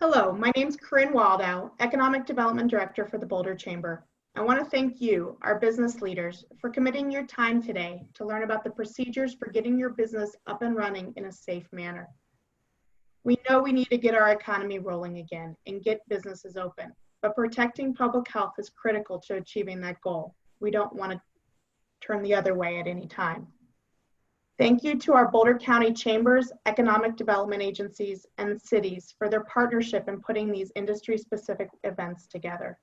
Hello, my name is Corinne Waldow, Economic Development Director for the Boulder Chamber. I want to thank you, our business leaders, for committing your time today to learn about the procedures for getting your business up and running in a safe manner. We know we need to get our economy rolling again and get businesses open, but protecting public health is critical to achieving that goal. We don't want to turn the other way at any time. Thank you to our Boulder County Chambers, economic development agencies, and cities for their partnership in putting these industry-specific events together.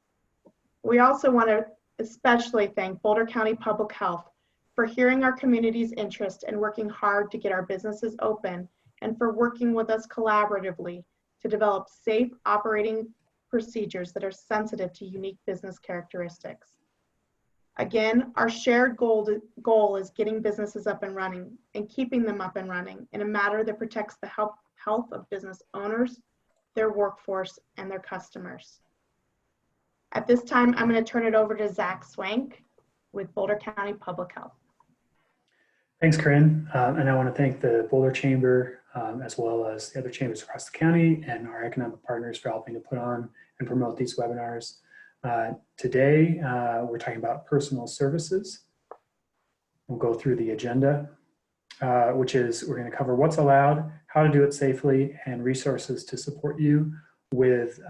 We also want to especially thank Boulder County Public Health for hearing our community's interest and working hard to get our businesses open, and for working with us collaboratively to develop safe operating procedures that are sensitive to unique business characteristics. Again, our shared goal is getting businesses up and running and keeping them up and running in a manner that protects the health of business owners, their workforce, and their customers. At this time, I'm going to turn it over to Zach Swank with Boulder County Public Health. Thanks, Corinne. And I want to thank the Boulder Chamber, as well as the other chambers across the county and our economic partners for helping to put on and promote these webinars. Today, we're talking about personal services. We'll go through the agenda, which is we're going to cover what's allowed, how to do it safely, and resources to support you with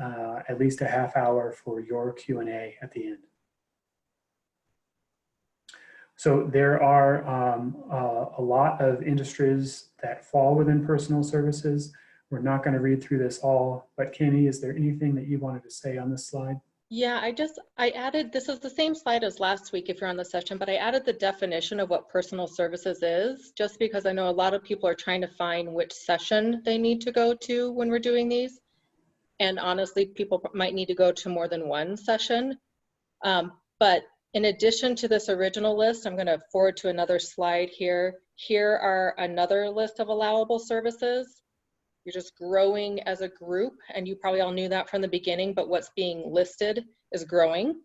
at least a half hour for your Q&A at the end. So there are a lot of industries that fall within personal services. We're not going to read through this all, but Kenny, is there anything that you wanted to say on this slide? Yeah, I added, this is the same slide as last week if you're on the session, but I added the definition of what personal services is, just because I know a lot of people are trying to find which session they need to go to when we're doing these. And honestly, people might need to go to more than one session. But in addition to this original list, I'm going to forward to another slide here. Here are another list of allowable services. You're just growing as a group, and you probably all knew that from the beginning, but what's being listed is growing.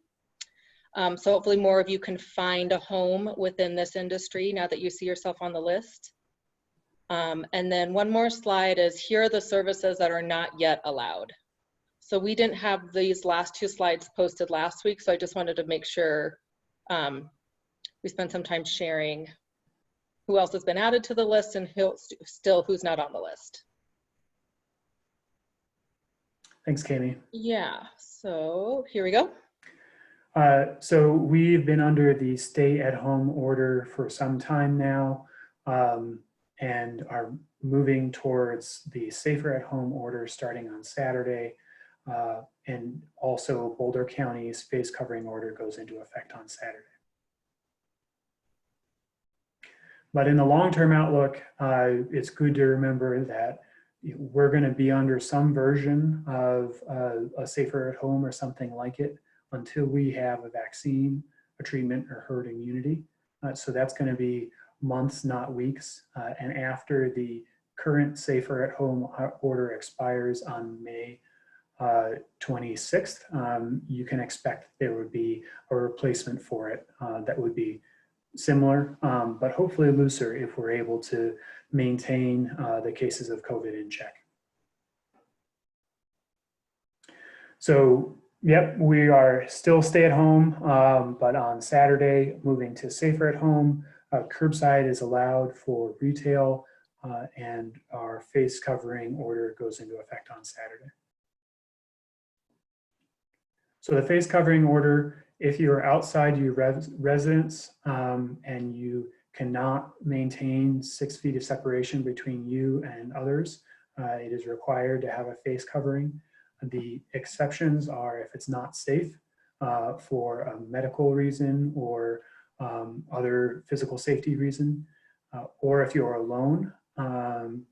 So hopefully more of you can find a home within this industry now that you see yourself on the list. And then one more slide is here are the services that are not yet allowed. So we didn't have these last two slides posted last week, so I just wanted to make sure we spend some time sharing who else has been added to the list and who's not on the list. Thanks, Kami. Yeah, so here we go. So we've been under the stay-at-home order for some time now, and are moving towards the safer-at-home order starting on Saturday. And also Boulder County's face covering order goes into effect on Saturday. But in the long-term outlook, it's good to remember that we're going to be under some version of a safer at home or something like it until we have a vaccine, a treatment, or herd immunity. So that's going to be months, not weeks. And after the current safer at home order expires on May 26th, you can expect there would be a replacement for it that would be similar, but hopefully looser if we're able to maintain the cases of COVID in check. So, yep, we are still stay at home, but on Saturday, moving to safer at home. Curbside is allowed for retail, and our face covering order goes into effect on Saturday. So the face covering order, if you're outside your residence and you cannot maintain 6 feet of separation between you and others, it is required to have a face covering. The exceptions are if it's not safe for a medical reason or other physical safety reason, or if you're alone,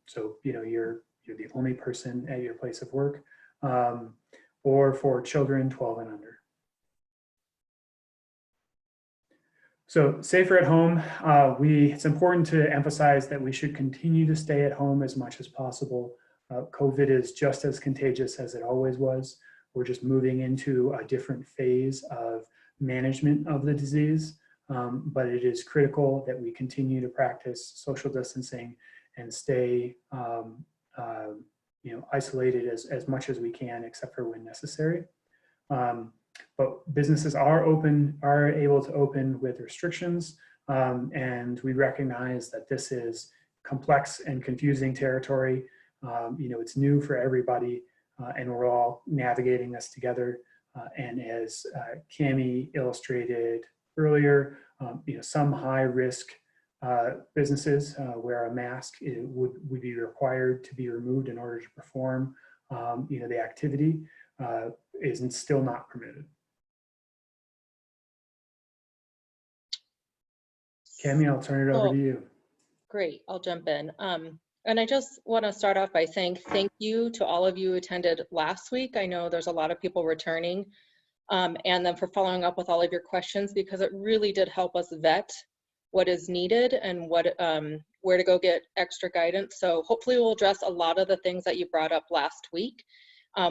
so you're the only person at your place of work, or for children 12 and under. So safer at home, it's important to emphasize that we should continue to stay at home as much as possible. COVID is just as contagious as it always was. We're just moving into a different phase of management of the disease, but it is critical that we continue to practice social distancing and stay isolated as much as we can, except for when necessary. But businesses are able to open with restrictions, and we recognize that this is complex and confusing territory. It's new for everybody, and we're all navigating this together. And as Cami illustrated earlier, some high risk businesses where a mask would be required to be removed in order to perform the activity is still not permitted. Cami, I'll turn it over to you. Great, I'll jump in. And I just want to start off by saying thank you to all of you who attended last week. I know there's a lot of people returning, and then for following up with all of your questions, because it really did help us vet what is needed and where to go get extra guidance. So hopefully we'll address a lot of the things that you brought up last week.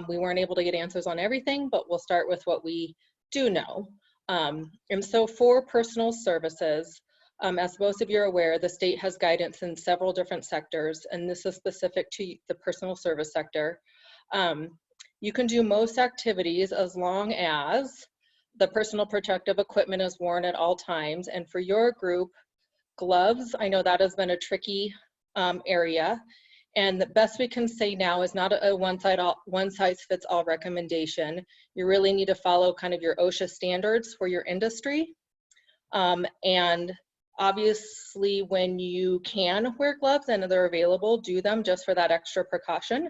We weren't able to get answers on everything, but we'll start with what we do know. And so for personal services, as most of you are aware, the state has guidance in several different sectors, and this is specific to the personal service sector. You can do most activities as long as the personal protective equipment is worn at all times. And for your group, gloves, I know that has been a tricky area. And the best we can say now is not a one size fits all recommendation. You really need to follow kind of your OSHA standards for your industry. And obviously, when you can wear gloves and they're available, do them just for that extra precaution.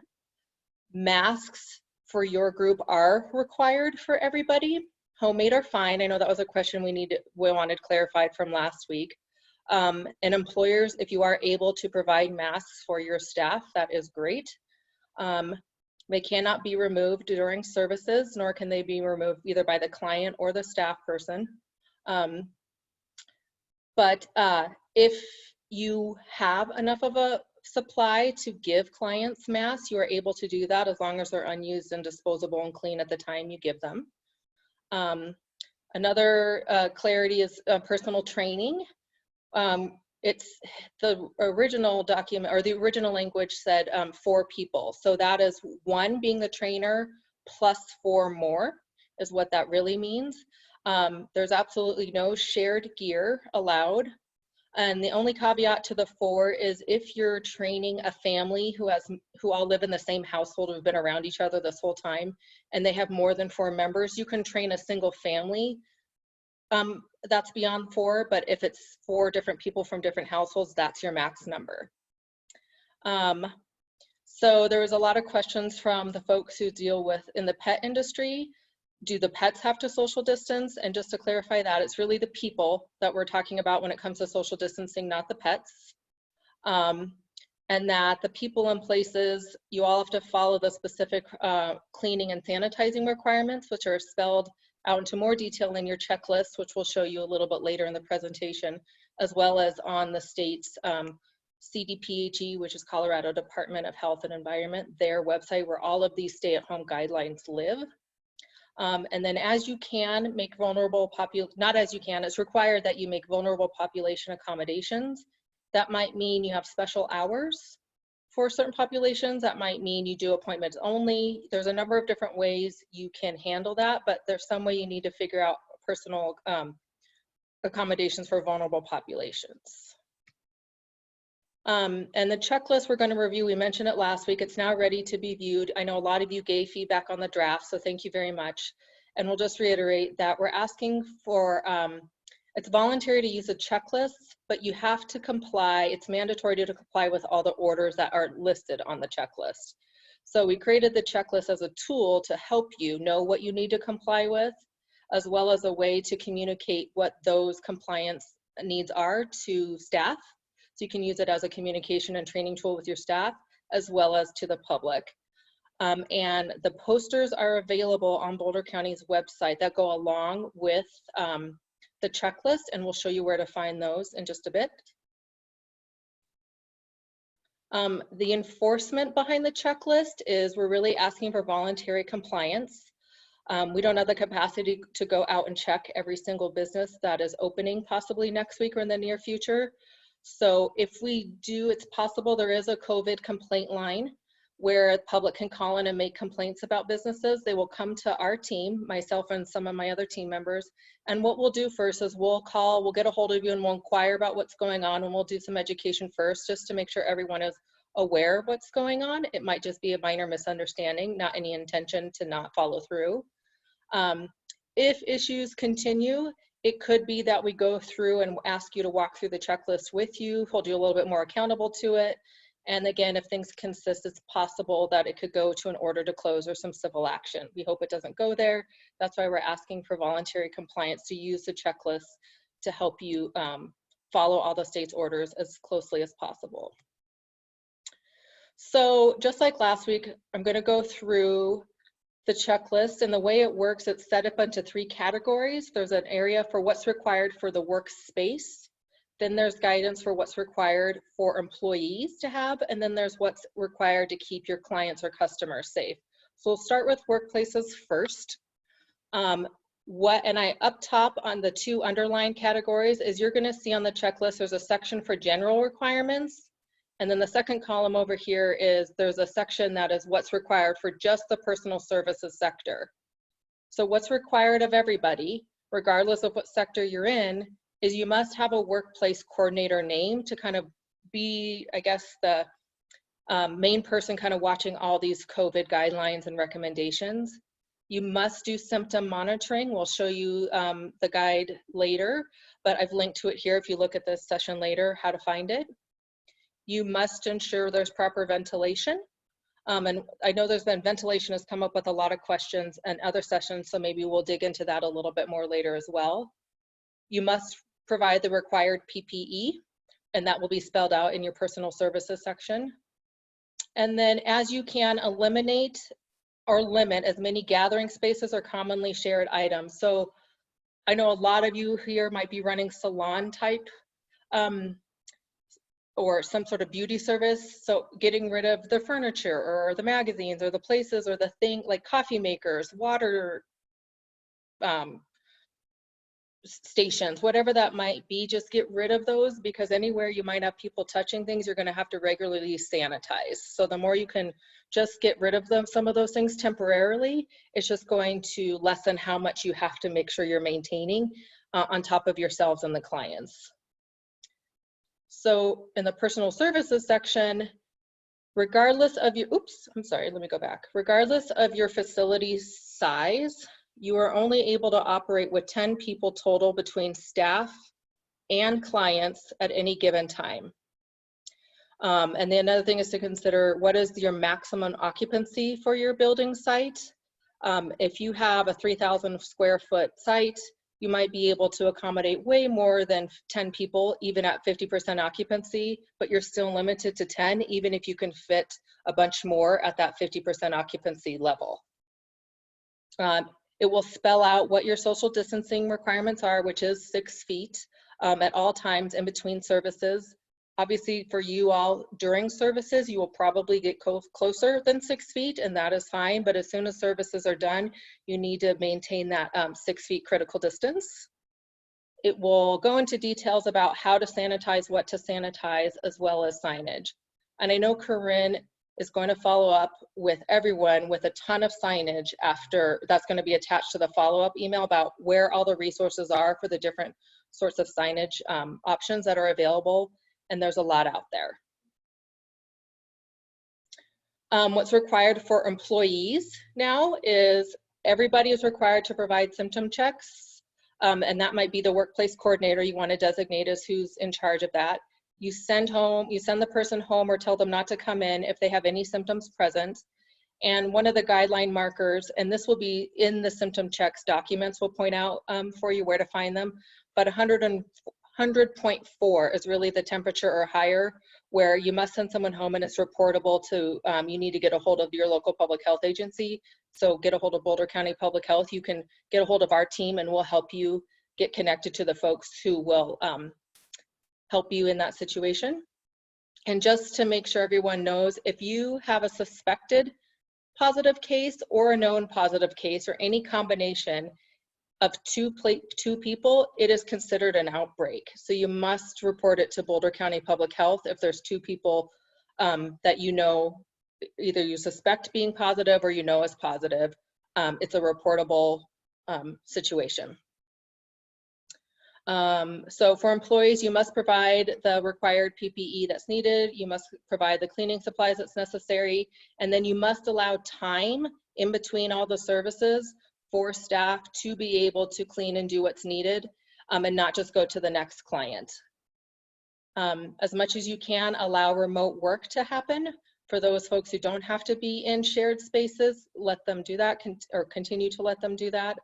Masks for your group are required for everybody. Homemade are fine. I know that was a question we wanted clarified from last week. And employers, if you are able to provide masks for your staff, that is great. They cannot be removed during services, nor can they be removed either by the client or the staff person. But if you have enough of a supply to give clients masks, you are able to do that as long as they're unused and disposable and clean at the time you give them. Another clarity is personal training. It's the original document, or the original language said 4 people. So that is 1 being the trainer plus 4 more is what that really means. There's absolutely no shared gear allowed. And the only caveat to the 4 is if you're training a family who all live in the same household, who've been around each other this whole time, and they have more than 4 members, you can train a single family. That's beyond 4, but if it's 4 different people from different households, that's your max number. So there was a lot of questions from the folks who deal with in the pet industry. Do the pets have to social distance? And just to clarify that, it's really the people that we're talking about when it comes to social distancing, not the pets. And that the people in places, you all have to follow the specific cleaning and sanitizing requirements, which are spelled out into more detail in your checklist, which we'll show you a little bit later in the presentation, as well as on the state's CDPHE, which is Colorado Department of Health and Environment, their website where all of these stay-at-home guidelines live. And then as you can make vulnerable it's required that you make vulnerable population accommodations. That might mean you have special hours for certain populations. That might mean you do appointments only. There's a number of different ways you can handle that, but there's some way you need to figure out personal accommodations for vulnerable populations. And the checklist we're going to review, we mentioned it last week, it's now ready to be viewed. I know a lot of you gave feedback on the draft, so thank you very much. And we'll just reiterate that we're asking for, it's voluntary to use a checklist, but you have to comply, it's mandatory to comply with all the orders that are listed on the checklist. So we created the checklist as a tool to help you know what you need to comply with, as well as a way to communicate what those compliance needs are to staff. So you can use it as a communication and training tool with your staff, as well as to the public. And the posters are available on Boulder County's website that go along with the checklist, and we'll show you where to find those in just a bit. The enforcement behind the checklist is we're really asking for voluntary compliance. We don't have the capacity to go out and check every single business that is opening possibly next week or in the near future. So if we do, it's possible there is a COVID complaint line, where the public can call in and make complaints about businesses. They will come to our team, myself and some of my other team members. And what we'll do first is we'll get a hold of you and we'll inquire about what's going on, and we'll do some education first just to make sure everyone is aware of what's going on. It might just be a minor misunderstanding, not any intention to not follow through. If issues continue, it could be that we go through and ask you to walk through the checklist with you, hold you a little bit more accountable to it. And again, if things consist, it's possible that it could go to an order to close or some civil action. We hope it doesn't go there. That's why we're asking for voluntary compliance to use the checklist to help you follow all the state's orders as closely as possible. So just like last week, I'm going to go through the checklist, and the way it works, it's set up into 3 categories. There's an area for what's required for the workspace. Then there's guidance for what's required for employees to have, and then there's what's required to keep your clients or customers safe. So we'll start with workplaces first. Up top on the 2 underlined categories is you're going to see on the checklist, there's a section for general requirements. And then the second column over here is there's a section that is what's required for just the personal services sector. So what's required of everybody, regardless of what sector you're in, is you must have a workplace coordinator name to kind of be, I guess, the main person kind of watching all these COVID guidelines and recommendations. You must do symptom monitoring. We'll show you the guide later, but I've linked to it here if you look at this session later, how to find it. You must ensure there's proper ventilation. And I know ventilation has come up with a lot of questions and other sessions, so maybe we'll dig into that a little bit more later as well. You must provide the required PPE, and that will be spelled out in your personal services section. And then as you can, eliminate or limit as many gathering spaces or commonly shared items. So I know a lot of you here might be running salon type or some sort of beauty service. So getting rid of the furniture or the magazines or the places or the thing like coffee makers, water stations, whatever that might be, just get rid of those, because anywhere you might have people touching things, you're going to have to regularly sanitize. So the more you can just get rid of some of those things temporarily, it's just going to lessen how much you have to make sure you're maintaining on top of yourselves and the clients. So in the personal services section, regardless of your, regardless of your facility size, you are only able to operate with 10 people total between staff and clients at any given time. And then another thing is to consider, what is your maximum occupancy for your building site? If you have a 3,000 square foot site, you might be able to accommodate way more than 10 people, even at 50% occupancy, but you're still limited to 10, even if you can fit a bunch more at that 50% occupancy level. It will spell out what your social distancing requirements are, which is 6 feet at all times in between services. Obviously for you all during services, you will probably get closer than 6 feet, and that is fine. But as soon as services are done, you need to maintain that 6 feet critical distance. It will go into details about how to sanitize, what to sanitize, as well as signage. And I know Corinne is going to follow up with everyone with a ton of signage after that's going to be attached to the follow-up email about where all the resources are for the different sorts of signage options that are available. And there's a lot out there. What's required for employees now is everybody is required to provide symptom checks. And that might be the workplace coordinator you want to designate as who's in charge of that. You send the person home or tell them not to come in if they have any symptoms present. And one of the guideline markers, and this will be in the symptom checks documents, we'll point out for you where to find them, but 100.4 is really the temperature or higher, where you must send someone home and it's reportable to, you need to get a hold of your local public health agency. So get a hold of Boulder County Public Health. You can get a hold of our team and we'll help you get connected to the folks who will help you in that situation. And just to make sure everyone knows, if you have a suspected positive case or a known positive case or any combination of two people, it is considered an outbreak. So you must report it to Boulder County Public Health if there's 2 people that you know either you suspect being positive or you know is positive, it's a reportable situation. So for employees, you must provide the required PPE that's needed. You must provide the cleaning supplies that's necessary. And then you must allow time in between all the services for staff to be able to clean and do what's needed, and not just go to the next client. As much as you can, allow remote work to happen. For those folks who don't have to be in shared spaces, let them do that, or continue to let them do that.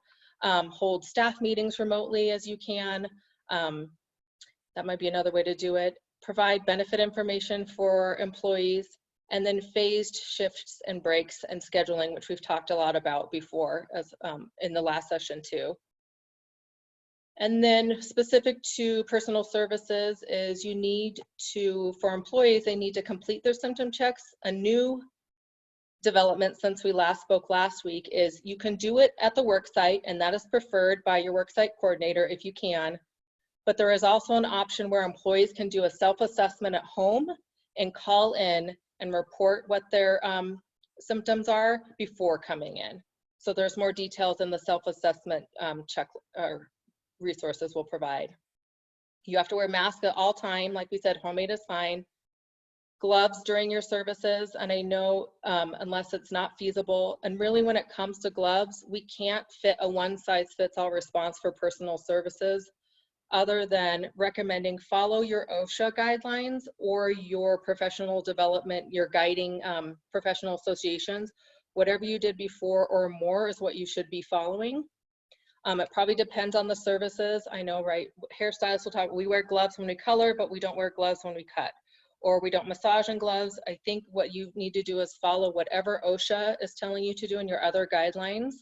Hold staff meetings remotely as you can. That might be another way to do it. Provide benefit information for employees, and then phased shifts and breaks and scheduling, which we've talked a lot about before as in the last session too. And then specific to personal services is you need to, for employees, they need to complete their symptom checks. A new development since we last spoke last week is you can do it at the work site, and that is preferred by your work site coordinator if you can. But there is also an option where employees can do a self-assessment at home and call in and report what their symptoms are before coming in. So there's more details in the self-assessment check or resources we'll provide. You have to wear masks at all time. Like we said, homemade is fine. Gloves during your services, and I know unless it's not feasible, and really when it comes to gloves, we can't fit a one-size-fits-all response for personal services, other than recommending follow your OSHA guidelines or your professional development, your guiding professional associations. Whatever you did before or more is what you should be following. It probably depends on the services. I know, right? Hairstylists will talk, we wear gloves when we color, but we don't wear gloves when we cut. Or we don't massage in gloves. I think what you need to do is follow whatever OSHA is telling you to do in your other guidelines,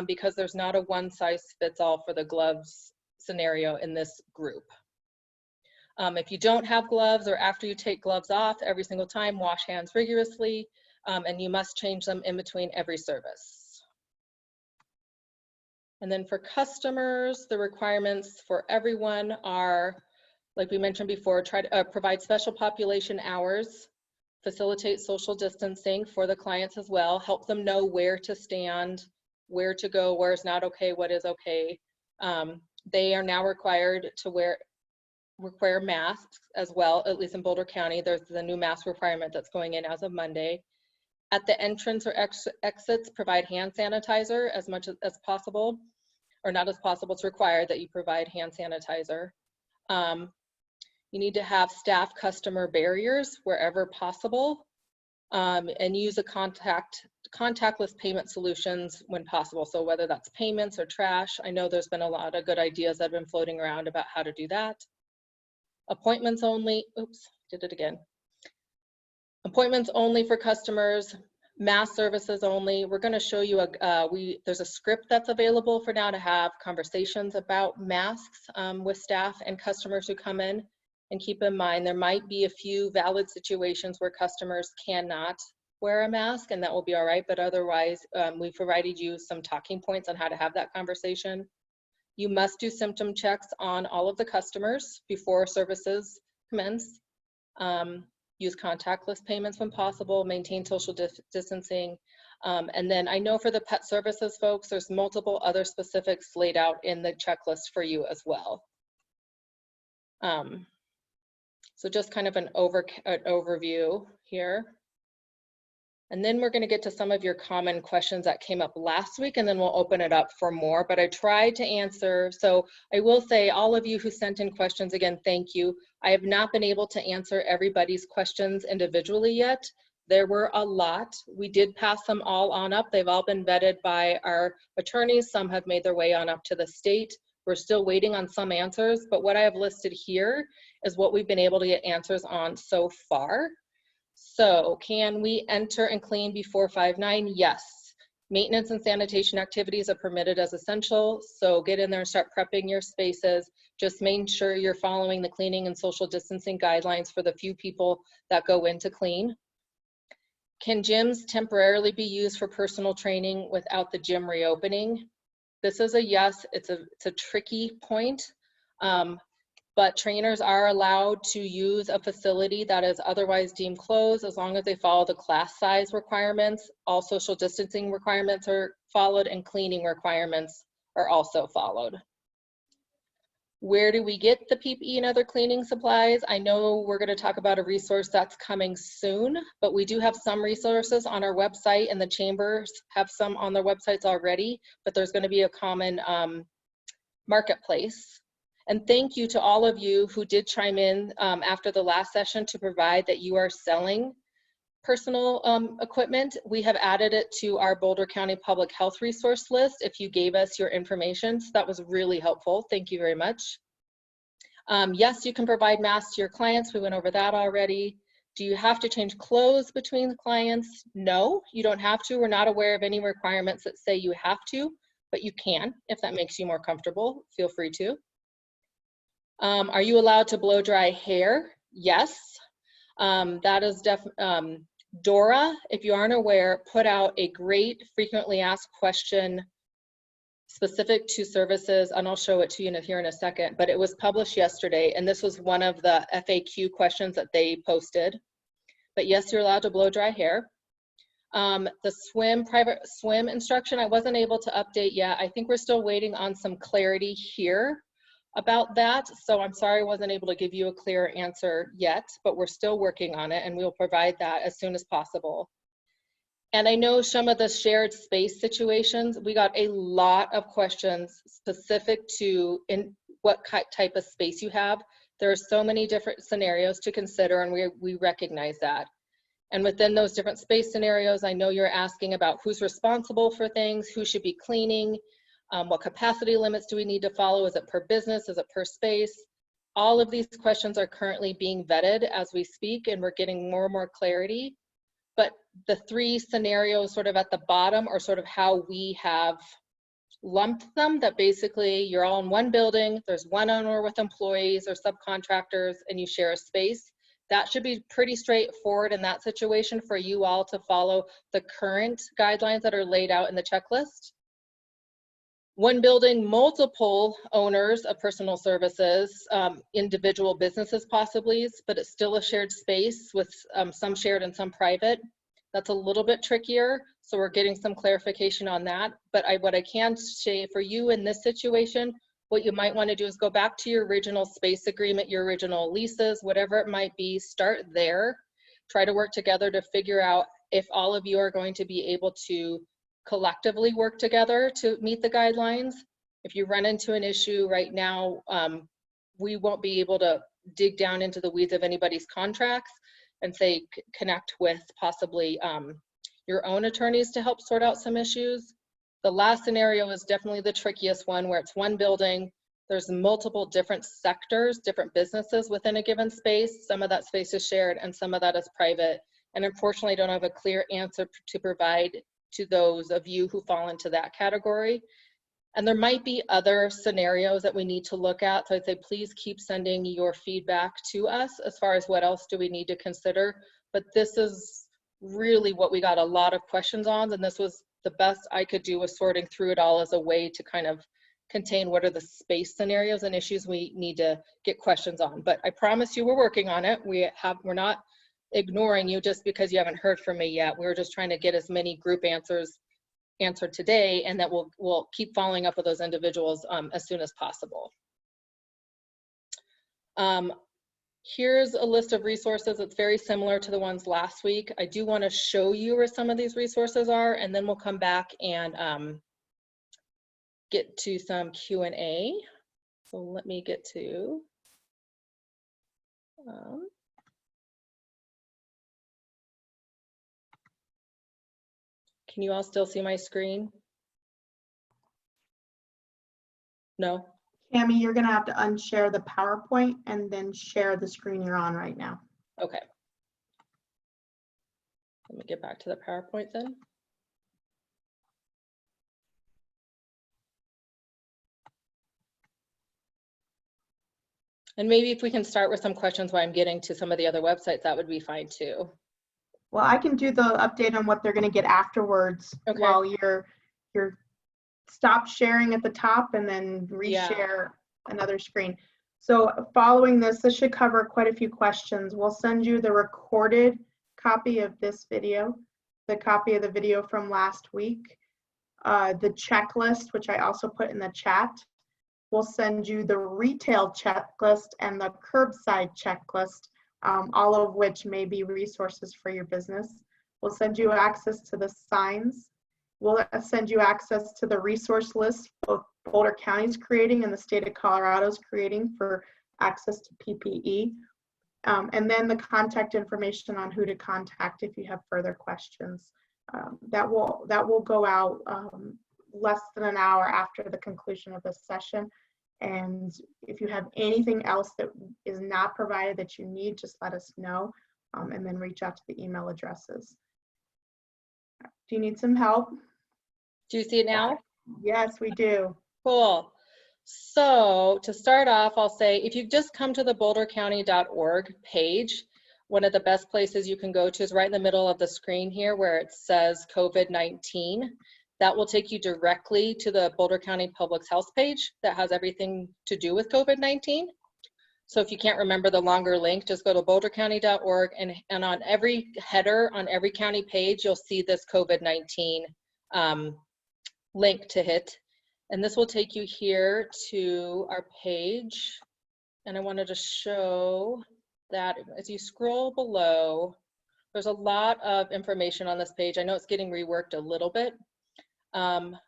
because there's not a one-size-fits-all for the gloves scenario in this group. If you don't have gloves, or after you take gloves off every single time, wash hands rigorously, and you must change them in between every service. And then for customers, the requirements for everyone are, like we mentioned before, try to provide special population hours, facilitate social distancing for the clients as well, help them know where to stand, where to go, where is not okay, what is okay. They are now required to require masks as well, at least in Boulder County. There's the new mask requirement that's going in as of Monday. At the entrance or exits, provide hand sanitizer as much as possible, or not as possible, it's required that you provide hand sanitizer. You need to have staff customer barriers wherever possible, and use a contactless payment solutions when possible. So whether that's payments or trash, I know there's been a lot of good ideas that have been floating around about how to do that. Appointments only, oops, did it again. Appointments only for customers, mass services only. We're going to show you there's a script that's available for now to have conversations about masks with staff and customers who come in. And keep in mind, there might be a few valid situations where customers cannot wear a mask, and that will be all right. But otherwise, we provided you some talking points on how to have that conversation. You must do symptom checks on all of the customers before services commence. Use contactless payments when possible, maintain social distancing. And then I know for the pet services folks, there's multiple other specifics laid out in the checklist for you as well. So just kind of an overview here. And then we're going to get to some of your common questions that came up last week, and then we'll open it up for more. But I tried to answer. So I will say, all of you who sent in questions, again, thank you. I have not been able to answer everybody's questions individually yet. There were a lot. We did pass them all on up. They've all been vetted by our attorneys. Some have made their way on up to the state. We're still waiting on some answers, but what I have listed here is what we've been able to get answers on so far. So can we enter and clean before 5/9? Yes. Maintenance and sanitation activities are permitted as essential. So get in there and start prepping your spaces. Just make sure you're following the cleaning and social distancing guidelines for the few people that go in to clean. Can gyms temporarily be used for personal training without the gym reopening? This is a yes. It's a tricky point. but trainers are allowed to use a facility that is otherwise deemed closed as long as they follow the class size requirements. All social distancing requirements are followed and cleaning requirements are also followed. Where do we get the PPE and other cleaning supplies? I know we're going to talk about a resource that's coming soon, but we do have some resources on our website, and the chambers have some on their websites already, but there's going to be a common marketplace. And thank you to all of you who did chime in after the last session to provide that you are selling personal equipment. We have added it to our Boulder County Public Health Resource List if you gave us your information. So that was really helpful. Thank you very much. Yes, you can provide masks to your clients. We went over that already. Do you have to change clothes between the clients? No, you don't have to. We're not aware of any requirements that say you have to, but you can if that makes you more comfortable. Feel free to. Are you allowed to blow dry hair? Yes. That is definitely. Dora, if you aren't aware, put out a great frequently asked question specific to services, and I'll show it to you here in a second, but it was published yesterday, and this was one of the FAQ questions that they posted. But yes, you're allowed to blow dry hair. The private swim instruction, I wasn't able to update yet. I think we're still waiting on some clarity here about that. So I'm sorry I wasn't able to give you a clear answer yet, but we're still working on it, and we'll provide that as soon as possible. And I know some of the shared space situations, we got a lot of questions specific to in what type of space you have. There are so many different scenarios to consider, and we recognize that. And within those different space scenarios, I know you're asking about who's responsible for things, who should be cleaning, what capacity limits do we need to follow? Is it per business? Is it per space? All of these questions are currently being vetted as we speak, and we're getting more and more clarity. But the three scenarios sort of at the bottom are sort of how we have lumped them, that basically you're all in one building, there's one owner with employees or subcontractors, and you share a space. That should be pretty straightforward in that situation for you all to follow the current guidelines that are laid out in the checklist. One building, multiple owners of personal services, individual businesses possibly, but it's still a shared space with some shared and some private. That's a little bit trickier, so we're getting some clarification on that. But what I can say for you in this situation, what you might want to do is go back to your original space agreement, your original leases, whatever it might be, start there. Try to work together to figure out if all of you are going to be able to collectively work together to meet the guidelines. If you run into an issue right now, we won't be able to dig down into the weeds of anybody's contracts and say connect with possibly your own attorneys to help sort out some issues. The last scenario is definitely the trickiest one, where it's one building, there's multiple different sectors, different businesses within a given space. Some of that space is shared and some of that is private. And unfortunately, I don't have a clear answer to provide to those of you who fall into that category. And there might be other scenarios that we need to look at. So I'd say please keep sending your feedback to us as far as what else do we need to consider. But this is really what we got a lot of questions on, and this was the best I could do with sorting through it all as a way to kind of contain what are the space scenarios and issues we need to get questions on. But I promise you we're working on it. We're not ignoring you just because you haven't heard from me yet. We're just trying to get as many group answers answered today, and that we'll keep following up with those individuals as soon as possible. Here's a list of resources. It's very similar to the ones last week. I do want to show you where some of these resources are, and then we'll come back and get to some Q&A. So let me get to can you all still see my screen? No? Tammy, you're gonna have to unshare the PowerPoint and then share the screen you're on right now. Okay. Let me get back to the PowerPoint then. And maybe if we can start with some questions while I'm getting to some of the other websites, that would be fine too. Well, I can do the update on what they're gonna get afterwards. Okay. While you're stop sharing at the top and then reshare another screen. So following this should cover quite a few questions. We'll send you the recorded copy of this video, the copy of the video from last week, the checklist, which I also put in the chat. We'll send you the retail checklist and the curbside checklist, all of which may be resources for your business. We'll send you access to the signs. We'll send you access to the resource list both Boulder County's creating and the state of Colorado's creating for access to PPE. And then the contact information on who to contact if you have further questions. That will go out less than an hour after the conclusion of this session. And if you have anything else that is not provided that you need, just let us know, and then reach out to the email addresses. Do you need some help? Do you see it now? Yes, we do. Cool. So to start off, I'll say if you've just come to the bouldercounty.org page, one of the best places you can go to is right in the middle of the screen here where it says COVID-19. That will take you directly to the Boulder County Public Health page that has everything to do with COVID-19. So if you can't remember the longer link, just go to bouldercounty.org and on every header on every county page, you'll see this COVID-19 link to hit. And this will take you here to our page. And I wanted to show that as you scroll below, there's a lot of information on this page. I know it's getting reworked a little bit. But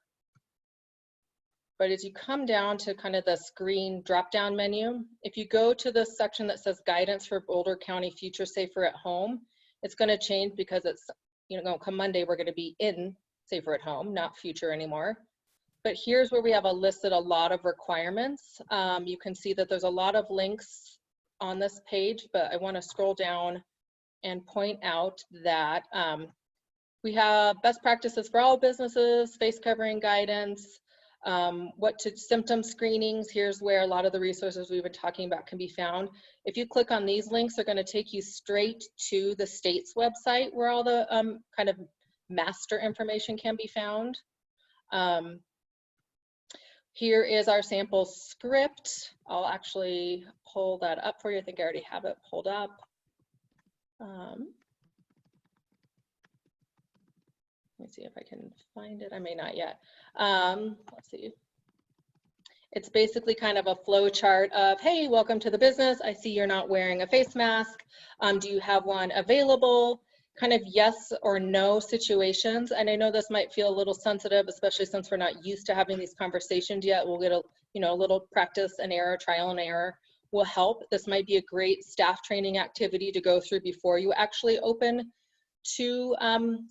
as you come down to kind of the screen drop-down menu, if you go to the section that says guidance for Boulder County Future Safer at Home, it's going to change because it's, come Monday, we're going to be in Safer at Home, not future anymore. But here's where we have listed a lot of requirements. You can see that there's a lot of links on this page, but I want to scroll down and point out that we have best practices for all businesses, face covering guidance, symptom screenings. Here's where a lot of the resources we've been talking about can be found. If you click on these links, they're going to take you straight to the state's website where all the kind of master information can be found. Here is our sample script. I'll actually pull that up for you. I think I already have it pulled up. Let me see if I can find it. I may not yet. Let's see. It's basically kind of a flow chart of, hey, welcome to the business. I see you're not wearing a face mask. Do you have one available? Kind of yes or no situations. And I know this might feel a little sensitive, especially since we're not used to having these conversations yet. We'll get a little practice and error, trial and error will help. This might be a great staff training activity to go through before you actually open to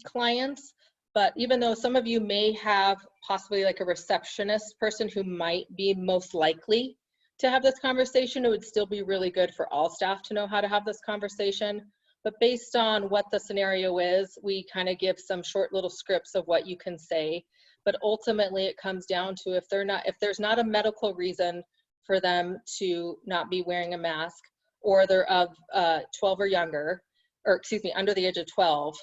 clients. But even though some of you may have possibly like a receptionist person who might be most likely to have this conversation, it would still be really good for all staff to know how to have this conversation. But based on what the scenario is, we kind of give some short little scripts of what you can say. But ultimately it comes down to if there's not a medical reason for them to not be wearing a mask, or they're of 12 or younger, or excuse me, under the age of 12,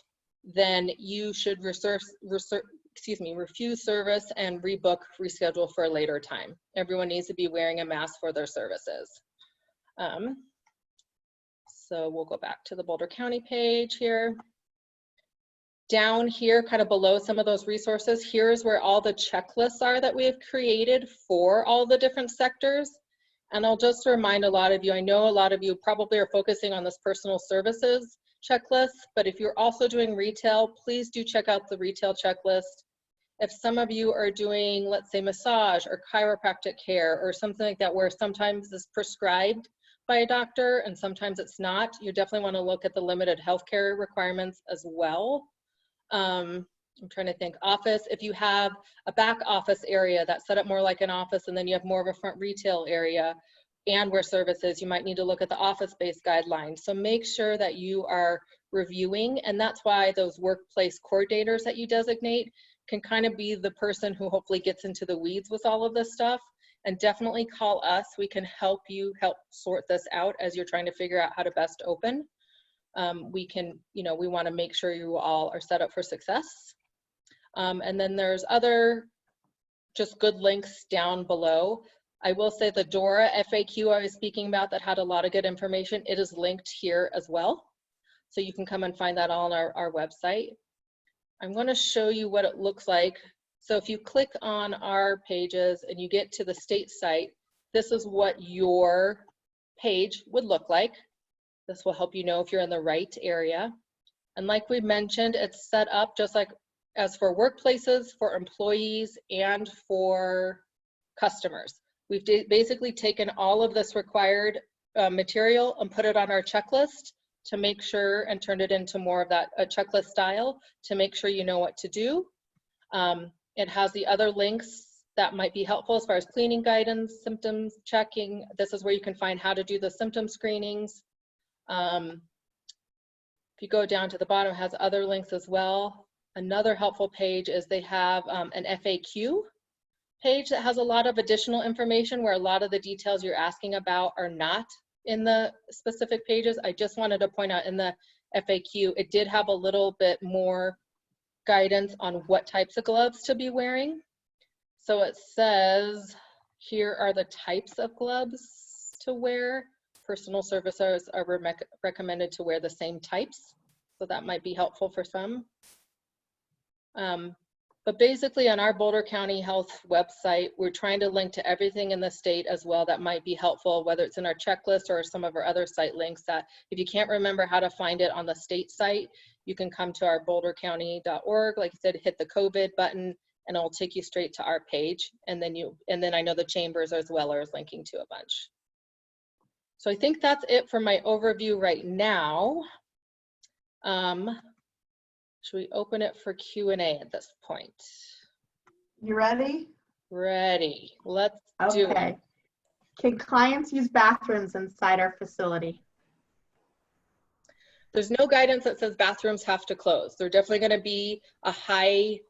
then you should refuse service and reschedule for a later time. Everyone needs to be wearing a mask for their services. So we'll go back to the Boulder County page here. Down here, kind of below some of those resources, here's where all the checklists are that we have created for all the different sectors. And I'll just remind a lot of you, I know a lot of you probably are focusing on this personal services checklist, but if you're also doing retail, please do check out the retail checklist. If some of you are doing, let's say, massage or chiropractic care or something like that, where sometimes it's prescribed by a doctor and sometimes it's not, you definitely want to look at the limited healthcare requirements as well. I'm trying to think. Office, if you have a back office area that's set up more like an office and then you have more of a front retail area and where services, you might need to look at the office-based guidelines. So make sure that you are reviewing, and that's why those workplace coordinators that you designate can kind of be the person who hopefully gets into the weeds with all of this stuff. And definitely call us. We can help you sort this out as you're trying to figure out how to best open. We can, we want to make sure you all are set up for success. And then there's other just good links down below. I will say the DORA FAQ I was speaking about that had a lot of good information, it is linked here as well. So you can come and find that all on our website. I'm going to show you what it looks like. So if you click on our pages and you get to the state site, this is what your page would look like. This will help you know if you're in the right area. And like we mentioned, it's set up just like as for workplaces, for employees, and for customers. We've basically taken all of this required material and put it on our checklist to make sure, and turned it into more of that a checklist style to make sure you know what to do. It has the other links that might be helpful as far as cleaning guidance, symptoms checking. This is where you can find how to do the symptom screenings. If you go down to the bottom, it has other links as well. Another helpful page is they have an FAQ page that has a lot of additional information where a lot of the details you're asking about are not in the specific pages. I just wanted to point out in the FAQ, it did have a little bit more guidance on what types of gloves to be wearing. So it says, here are the types of gloves to wear. Personal services are recommended to wear the same types. So that might be helpful for some. But basically on our Boulder County Health website, we're trying to link to everything in the state as well that might be helpful, whether it's in our checklist or some of our other site links that if you can't remember how to find it on the state site, you can come to our bouldercounty.org, like I said, hit the COVID button and it'll take you straight to our page. And then I know the chambers as well are linking to a bunch. So I think that's it for my overview right now. Should we open it for Q&A at this point? You ready? Ready. Let's do it. Okay. Can clients use bathrooms inside our facility? There's no guidance that says bathrooms have to close. They're definitely going to be a high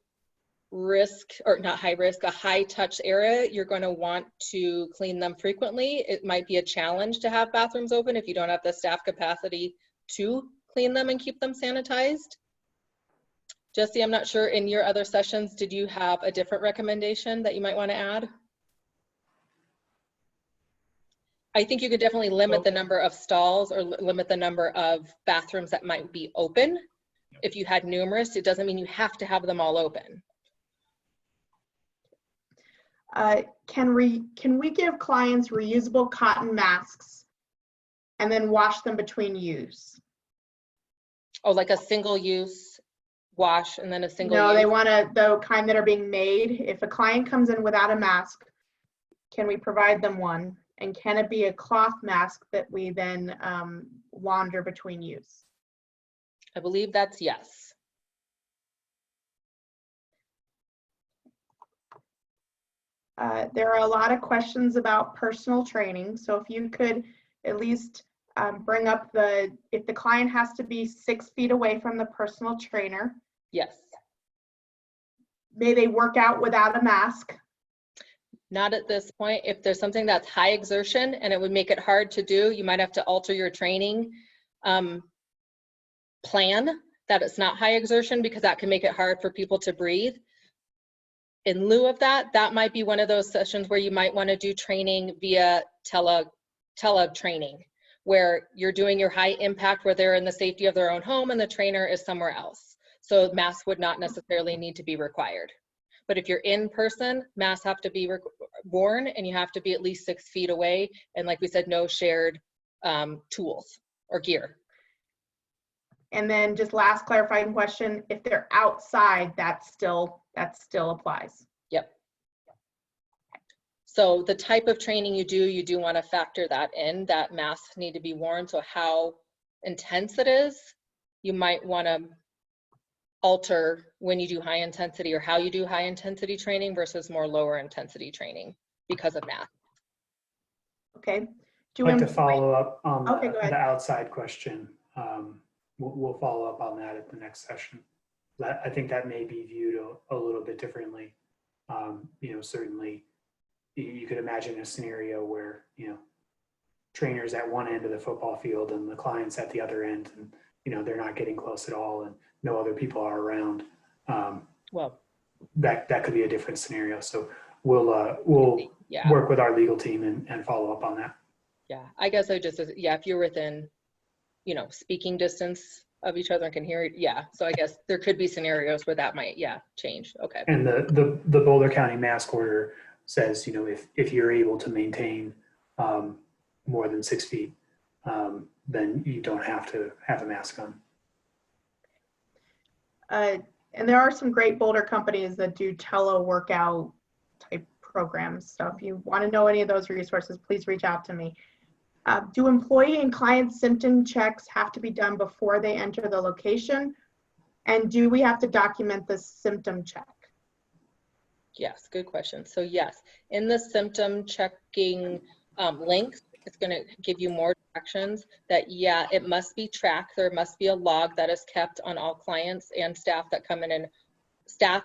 risk, or not high risk, a high touch area. You're going to want to clean them frequently. It might be a challenge to have bathrooms open if you don't have the staff capacity to clean them and keep them sanitized. Jesse, I'm not sure, in your other sessions, did you have a different recommendation that you might want to add? I think you could definitely limit the number of stalls or limit the number of bathrooms that might be open. If you had numerous, it doesn't mean you have to have them all open. Can we give clients reusable cotton masks and then wash them between use? Oh, like a single use wash and then a single No, use? they want the kind that are being made. If a client comes in without a mask, can we provide them one? And can it be a cloth mask that we then launder between use? I believe that's yes. There are a lot of questions about personal training. So if you could at least bring up if the client has to be 6 feet away from the personal trainer. Yes. May they work out without a mask? Not at this point. If there's something that's high exertion and it would make it hard to do, you might have to alter your training plan that it's not high exertion, because that can make it hard for people to breathe. In lieu of that, that might be one of those sessions where you might want to do training via tele training, where you're doing your high impact where they're in the safety of their own home and the trainer is somewhere else. So masks would not necessarily need to be required. But if you're in person, masks have to be worn and you have to be at least 6 feet away. And like we said, no shared tools or gear. And then just last clarifying question, if they're outside, that still applies. Yep. So the type of training you do want to factor that in, that masks need to be worn. So how intense it is, you might want to alter when you do high intensity or how you do high intensity training versus more lower intensity training because of math. Okay. I'd like to follow up on the outside question. We'll follow up on that at the next session. I think that may be viewed a little bit differently. Certainly you could imagine a scenario where, trainers at one end of the football field and the clients at the other end, and, they're not getting close at all and no other people are around. Well, that could be a different scenario. So we'll Yeah. work with our legal team and follow up on that. Yeah, I guess I just, yeah, if you're within, you know, speaking distance of each other and can hear it, yeah. So I guess there could be scenarios where that might, yeah, change. Okay. And the Boulder County mask order says, you know, if you're able to maintain more than 6 feet, then you don't have to have a mask on. And there are some great Boulder companies that do teleworkout type programs. So if you want to know any of those resources, please reach out to me. Do employee and client symptom checks have to be done before they enter the location? And do we have to document the symptom check? Yes, good question. So yes, in the symptom checking links, it's going to give you more directions that, yeah, it must be tracked. There must be a log that is kept on all clients and staff that come in, and staff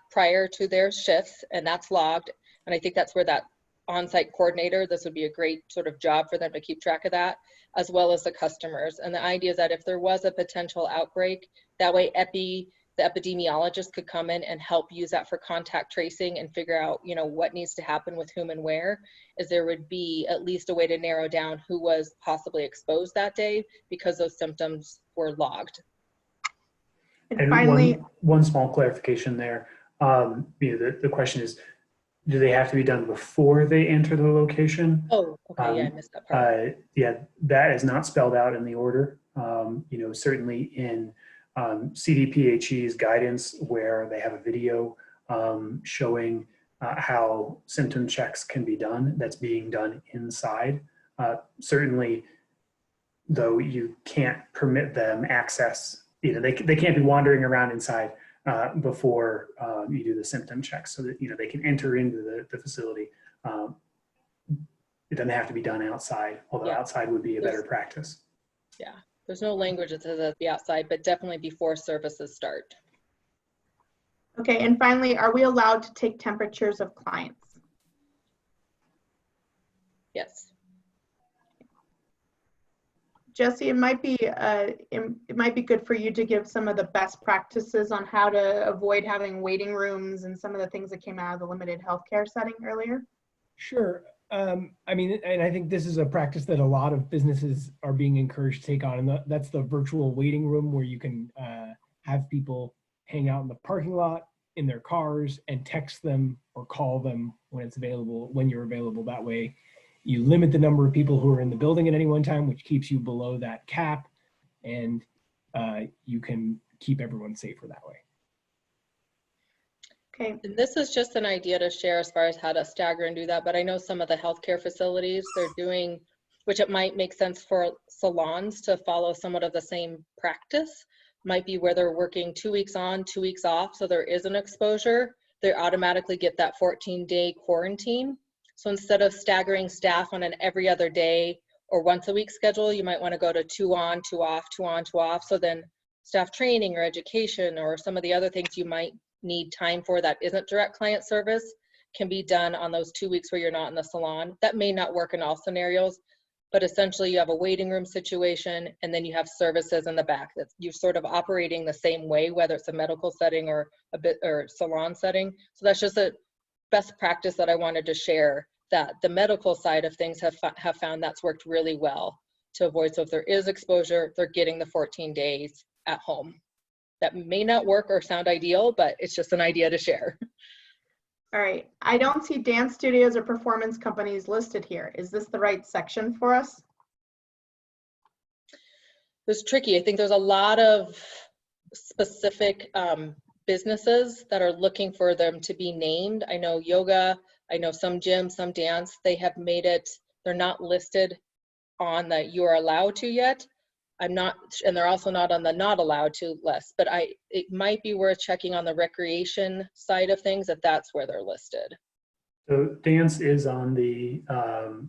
prior to their shifts, and that's logged. And I think that's where that on-site coordinator, this would be a great sort of job for them to keep track of that, as well as the customers. And the idea is that if there was a potential outbreak, that way the epidemiologist could come in and help use that for contact tracing and figure out, you know, what needs to happen with whom and where, is there would be at least a way to narrow down who was possibly exposed that day because those symptoms were logged. And finally, one small clarification there. You know, the question is, do they have to be done before they enter the location? Oh, okay, yeah, I missed that part. Yeah, that is not spelled out in the order. You know, certainly in CDPHE's guidance, where they have a video showing how symptom checks can be done, that's being done inside. Certainly, though, you can't permit them access. You know, they can't be wandering around inside before you do the symptom checks, so that, you know, they can enter into the facility. It doesn't have to be done outside, although outside would be a better practice. Yeah, there's no language that says that be outside, but definitely before services start. okay, and finally, are we allowed to take temperatures of clients? Yes. Jesse, it might be good for you to give some of the best practices on how to avoid having waiting rooms and some of the things that came out of the limited healthcare setting earlier. Sure. I mean, and I think this is a practice that a lot of businesses are being encouraged to take on, and that's the virtual waiting room, where you can have people hang out in the parking lot in their cars and text them or call them when it's available, when you're available. That way you limit the number of people who are in the building at any one time, which keeps you below that cap, and you can keep everyone safer that way. Okay. And this is just an idea to share as far as how to stagger and do that, but I know some of the healthcare facilities, they're doing, which it might make sense for salons to follow somewhat of the same practice, might be where they're working 2 weeks on, 2 weeks off, so there is an exposure, they automatically get that 14-day quarantine. So instead of staggering staff on an every other day or once a week schedule, you might want to go to 2 on, 2 off, 2 on, 2 off. So then staff training or education or some of the other things you might need time for that isn't direct client service can be done on those 2 weeks where you're not in the salon. That may not work in all scenarios, but essentially you have a waiting room situation and then you have services in the back that you're sort of operating the same way, whether it's a medical setting or salon setting. So that's just a best practice that I wanted to share, that the medical side of things have found that's worked really well to avoid. So if there is exposure, they're getting the 14 days at home. That may not work or sound ideal, but it's just an idea to share. All right. I don't see dance studios or performance companies listed here. Is this the right section for us? It's tricky. I think there's a lot of specific businesses that are looking for them to be named. I know yoga, I know some gyms, some dance, they have made it, they're not listed on the you are allowed to yet. I'm not, and they're also not on the not allowed to list, but it might be worth checking on the recreation side of things if that's where they're listed. So dance is on the,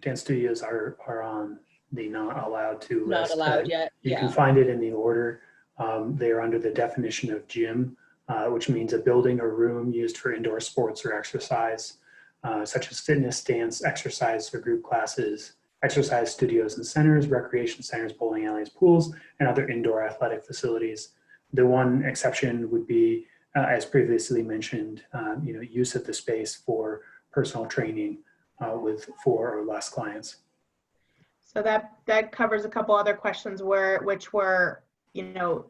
dance studios are on the not allowed to list. Not allowed yet, You can find it in the order. They are under the definition of gym, which means a building or room used for indoor sports or exercise, such as fitness, dance, exercise or group classes, exercise studios and centers, recreation centers, bowling alleys, pools, and other indoor athletic facilities. The one exception would be, as previously mentioned, use of the space for personal training with 4 or less clients. So that covers a couple other questions which were, you know,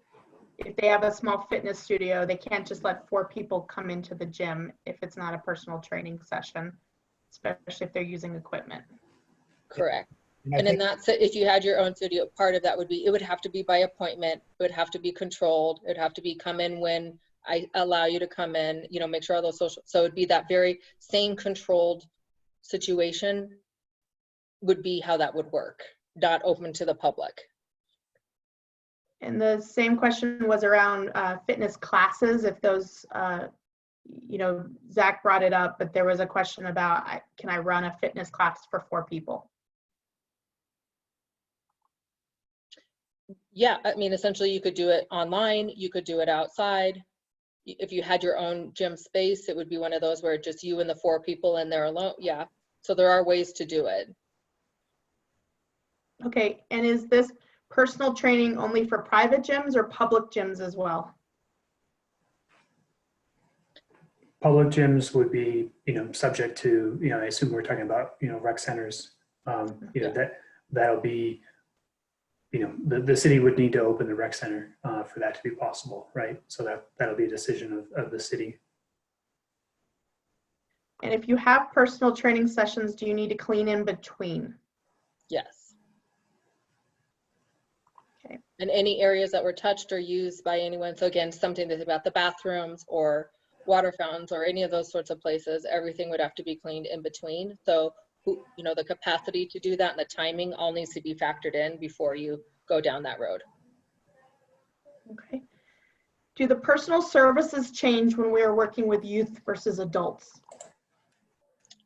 if they have a small fitness studio, they can't just let 4 people come into the gym if it's not a personal training session, especially if they're using equipment. Correct. I And in think- that, if you had your own studio, part of that would be, it would have to be by appointment. It would have to be controlled. It would have to be come in when I allow you to come in, you know, make sure all those social, so it'd be that very same controlled situation would be how that would work, not open to the public. And the same question was around fitness classes, if those, you know, Zach brought it up, but there was a question about, can I run a fitness class for 4 people? Yeah, I mean, essentially you could do it online, you could do it outside. If you had your own gym space, it would be one of those where just you and the 4 people in there alone. Yeah, so there are ways to do it. Okay, and is this personal training only for private gyms or public gyms as well? Public gyms would be, you know, subject to, you know, I assume we're talking about, you know, rec centers. You know, that'll be, you know, the city would need to open the rec center for that to be possible, right? So that'll be a decision of the city. And if you have personal training sessions, do you need to clean in between? Yes. Okay. And any areas that were touched or used by anyone. So again, something that's about the bathrooms or water fountains or any of those sorts of places, everything would have to be cleaned in between. So, you know, the capacity to do that and the timing all needs to be factored in before you go down that road. Okay. Do the personal services change when we are working with youth versus adults?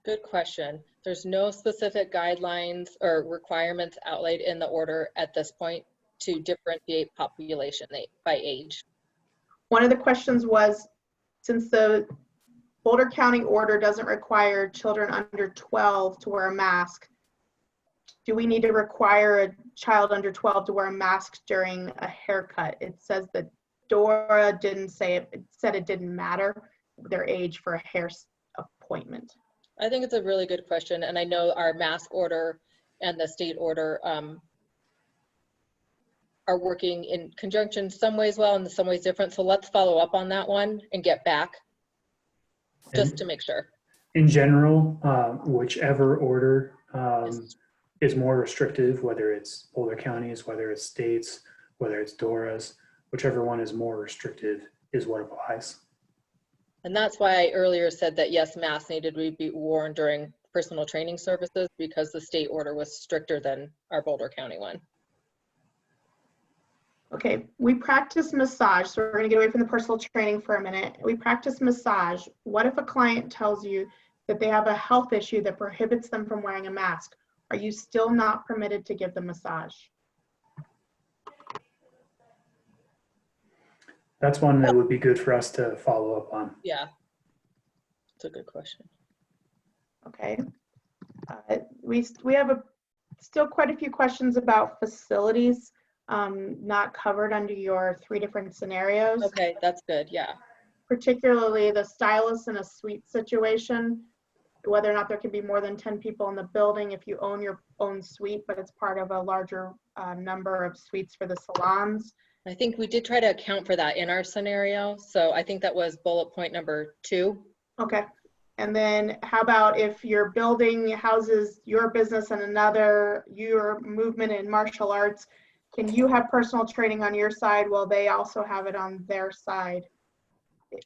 Good question. There's no specific guidelines or requirements outlaid in the order at this point to differentiate population by age. One of the questions was, since the Boulder County order doesn't require children under 12 to wear a mask, do we need to require a child under 12 to wear a mask during a haircut? It says that Dora didn't say it. It said it didn't matter their age for a hair appointment. I think it's a really good question. And I know our mask order and the state order are working in conjunction some ways well and some ways different. So let's follow up on that one and get back just to make sure. In general, whichever order is more restrictive, whether it's Boulder County's, whether it's states, whether it's Dora's, whichever one is more restrictive is what applies. And that's why I earlier said that yes, masks needed to be worn during personal training services because the state order was stricter than our Boulder County one. Okay, we practice massage, so we're going to get away from the personal training for a minute. We practice massage. What if a client tells you that they have a health issue that prohibits them from wearing a mask? Are you still not permitted to give the massage? That's one that would be good for us to follow up on. Yeah, it's a good question. Okay. We have still quite a few questions about facilities not covered under your 3 different scenarios. Okay, that's good, yeah. Particularly the stylist in a suite situation, whether or not there can be more than 10 people in the building if you own your own suite, but it's part of a larger number of suites for the salons. I think we did try to account for that in our scenario. So I think that was bullet point number 2. Okay. And then how about if your building houses your business and another, your movement in martial arts, can you have personal training on your side while they also have it on their side?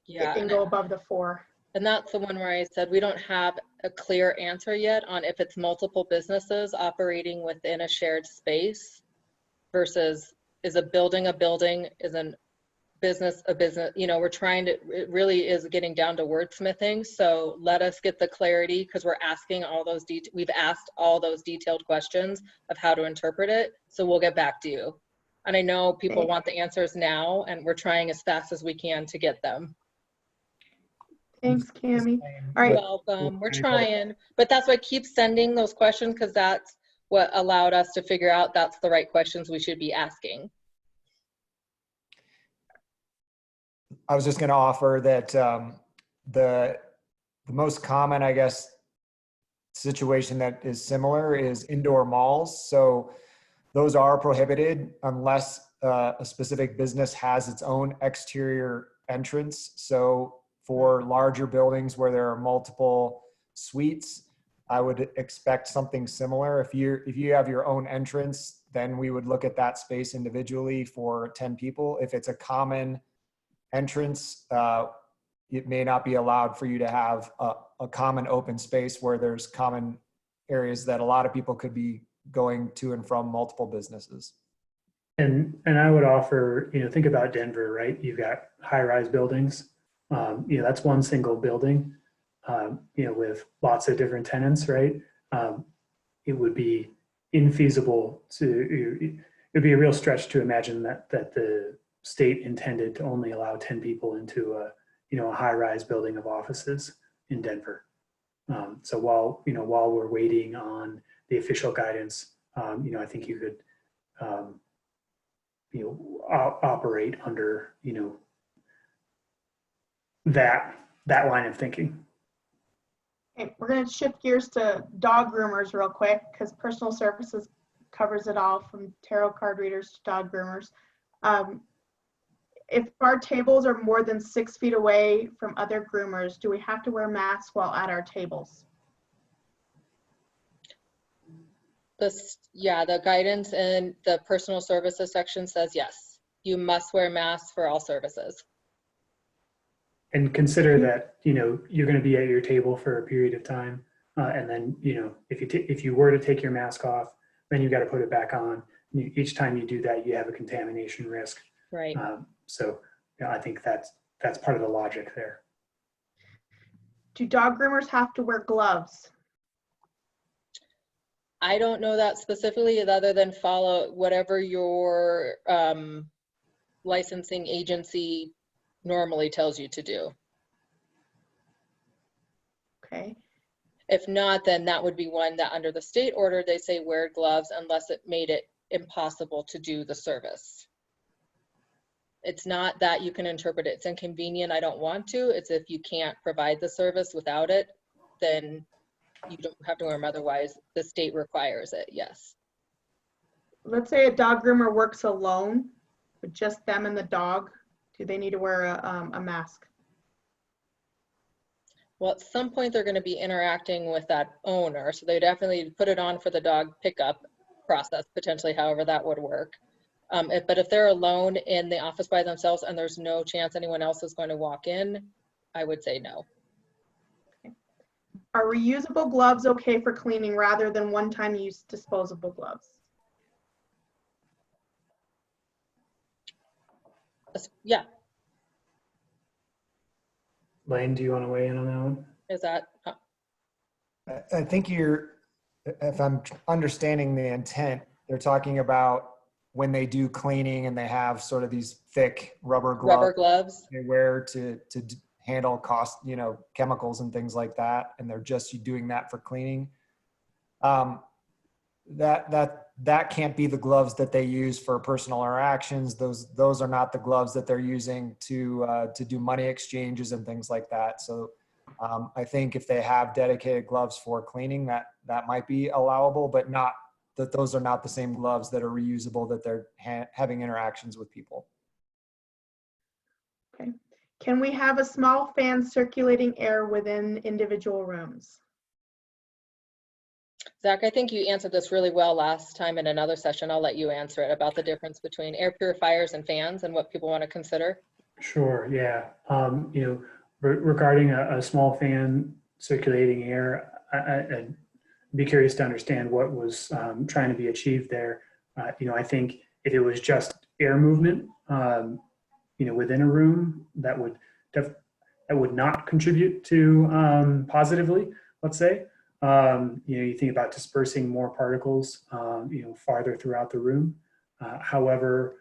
Yeah. It can go above the 4. And that's the one where I said we don't have a clear answer yet on if it's multiple businesses operating within a shared space versus is a building, is a business, you know, we're trying to, it really is getting down to wordsmithing. So let us get the clarity because we're asking all those, we've asked all those detailed questions of how to interpret it. So we'll get back to you. And I know people want the answers now and we're trying as fast as we can to get them. Thanks, Cammie. All right. Welcome. We're trying, but that's why keep sending those questions because that's what allowed us to figure out that's the right questions we should be asking. I was just going to offer that the most common, I guess, situation that is similar is indoor malls. So those are prohibited unless a specific business has its own exterior entrance. So for larger buildings where there are multiple suites, I would expect something similar. If you have your own entrance, then we would look at that space individually for 10 people. If it's a common entrance, it may not be allowed for you to have a common open space where there's common areas that a lot of people could be going to and from multiple businesses. And I would offer, think about Denver, right? You've got high-rise buildings. That's one single building, with lots of different tenants, right? It would be infeasible it'd be a real stretch to imagine that the state intended to only allow 10 people into a high-rise building of offices in Denver. So while we're waiting on the official guidance, I think you could, operate under, that line of thinking. Okay, we're going to shift gears to dog groomers real quick because personal services covers it all, from tarot card readers to dog groomers. If our tables are more than 6 feet away from other groomers, do we have to wear masks while at our tables? The guidance in the personal services section says yes, you must wear masks for all services. And consider that, you're going to be at your table for a period of time. And then, if you were to take your mask off, then you got to put it back on. Each time you do that, you have a contamination risk. Right. So I think that's part of the logic there. Do dog groomers have to wear gloves? I don't know that specifically, other than follow whatever your licensing agency normally tells you to do. Okay. If not, then that would be one that under the state order, they say wear gloves unless it made it impossible to do the service. It's not that you can interpret it's inconvenient, I don't want to. It's if you can't provide the service without it, then you don't have to wear them. Otherwise, the state requires it, yes. Let's say a dog groomer works alone with just them and the dog. Do they need to wear a mask? Well, at some point they're going to be interacting with that owner, so they definitely put it on for the dog pickup process, potentially, however that would work. But if they're alone in the office by themselves and there's no chance anyone else is going to walk in, I would say no. Okay. Are reusable gloves okay for cleaning rather than one-time use disposable gloves? Yeah. Lane, do you want to weigh in on that one? Is that? I think if I'm understanding the intent, they're talking about when they do cleaning and they have sort of these thick rubber gloves they wear to handle chemicals and things like that, and they're just doing that for cleaning. That can't be the gloves that they use for personal interactions. Those are not the gloves that they're using to do money exchanges and things like that. So I think if they have dedicated gloves for cleaning, that might be allowable, but not that those are not the same gloves that are reusable, that they're having interactions with people. Okay. Can we have a small fan circulating air within individual rooms? Zach, I think you answered this really well last time in another session. I'll let you answer it about the difference between air purifiers and fans and what people want to consider. Sure, yeah. Regarding a small fan circulating air, I'd be curious to understand what was trying to be achieved there. I think if it was just air movement, within a room, that would not contribute to positively, let's say. You think about dispersing more particles, farther throughout the room. However,